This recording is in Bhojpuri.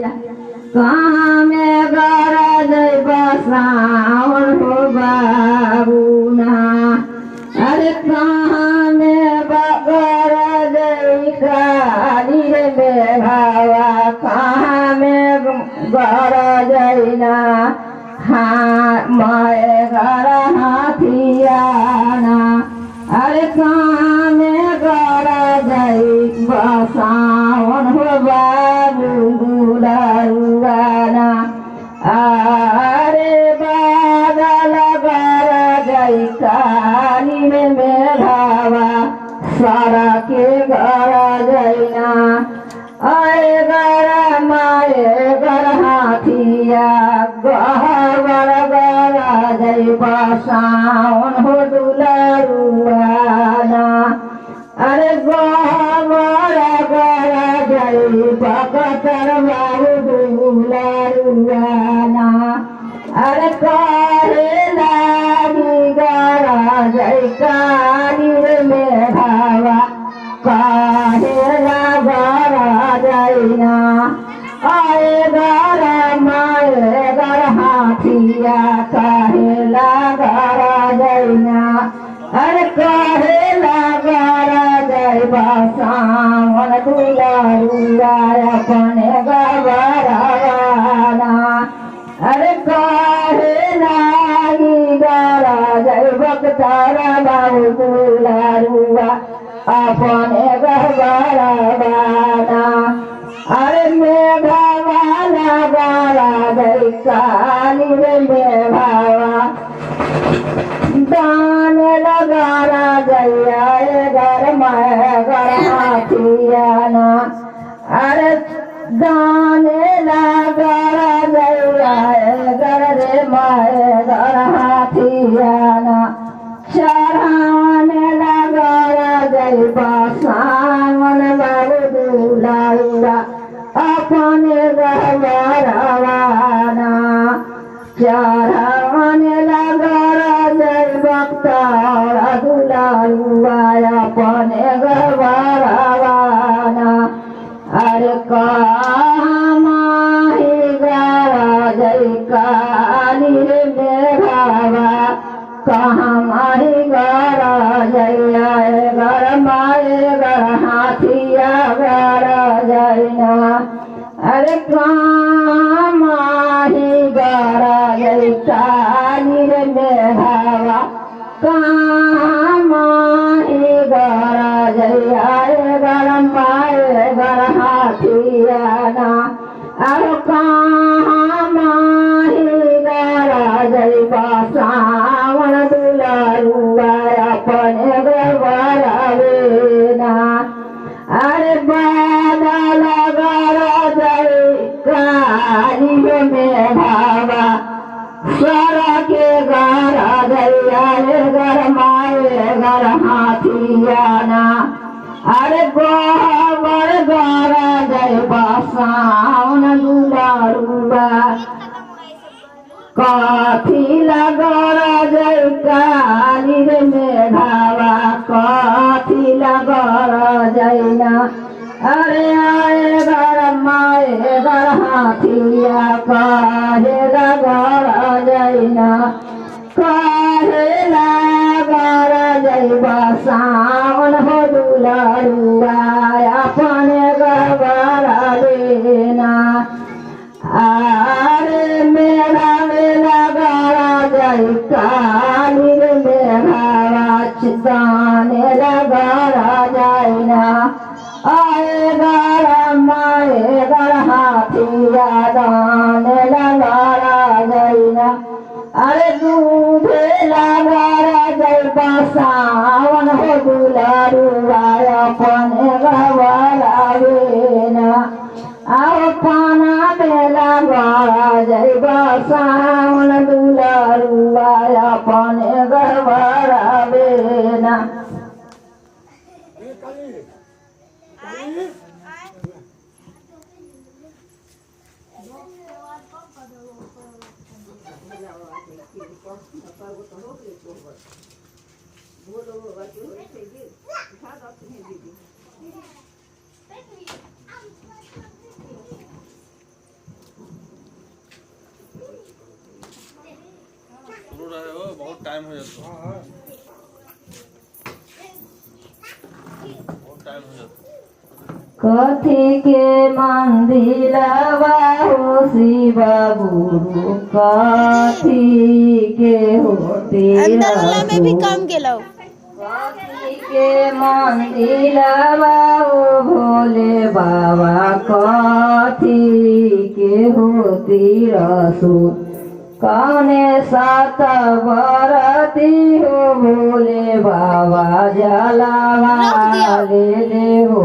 कहाँ में गरज बसावन हो बाबूना अरे कहाँ में गरज काली रे मेघावा कहाँ में गरजैना हाँ मैं घर हाथियाना अरे कहाँ में गरजै बसावन हो बाबूना अरे बादल गरजै काली रे मेघावा सारा के गरजैना अरे गर माए गर हाथिया गहर गरजै बसावन हो दुलारुआना अरे गहर गरजै बकतर बाबू दुलारुआना अरे कहे लागी गरजै काली रे मेघावा काहेला गरजैना आए गर माए गर हाथिया काहेला गरजैना अरे काहेला गरजै बसावन दुलारुआ अपने गरवाना अरे काहेला गरजै बकतर बाबू दुलारुआ अपने गरवाना अरे मेघावाला गरजै काली रे मेघावा दान गरजै गर माए गर हाथियाना अरे दान गरजै गर रे माए गर हाथियाना चढ़ाने गरजै बसावन बाबू दुलारुआ अपने गरवाना चढ़ाने गरजै बकतर दुलारुआ अपने गरवाना अरे कहाँ माही गरजै काली रे मेघावा कहाँ माही गरजै गर माए गर हाथिया गरजैना अरे कहाँ माही गरजै काली रे मेघावा कहाँ माही गरजै गर माए गर हाथियाना अरे कहाँ माही गरजै बसावन दुलारुआ अपने गरवाना अरे बादल गरजै काली रे मेघावा सारा के गरजै गर माए गर हाथियाना अरे गहर गरजै बसावन दुलारुआ कथिला गरजै काली रे मेघावा कथिला गरजैना अरे आए गर माए गर हाथिया कहेला गरजैना कहेला गरजै बसावन हो दुलारुआ अपने गरवाना अरे मेघा मेला गरजै काली रे मेघावा चिताने गरजैना आए गर माए गर हाथिया दाने गरजैना अरे दूधे गरजै बसावन हो दुलारुआ अपने गरवाना आओ पाना मेला गरजै बसावन दुलारुआ अपने गरवाना टाइम हो जाता बहुत टाइम हो जाता कथी के मंदिलवा हो शिव गुरु कथी के होती अंदर वाला में भी कम गेलो कथी के मंदिलवा हो भोले बाबा कथी के होती रसूल कौने सात बरती हो भोले बाबा जलावा रख दिया। ले ले हो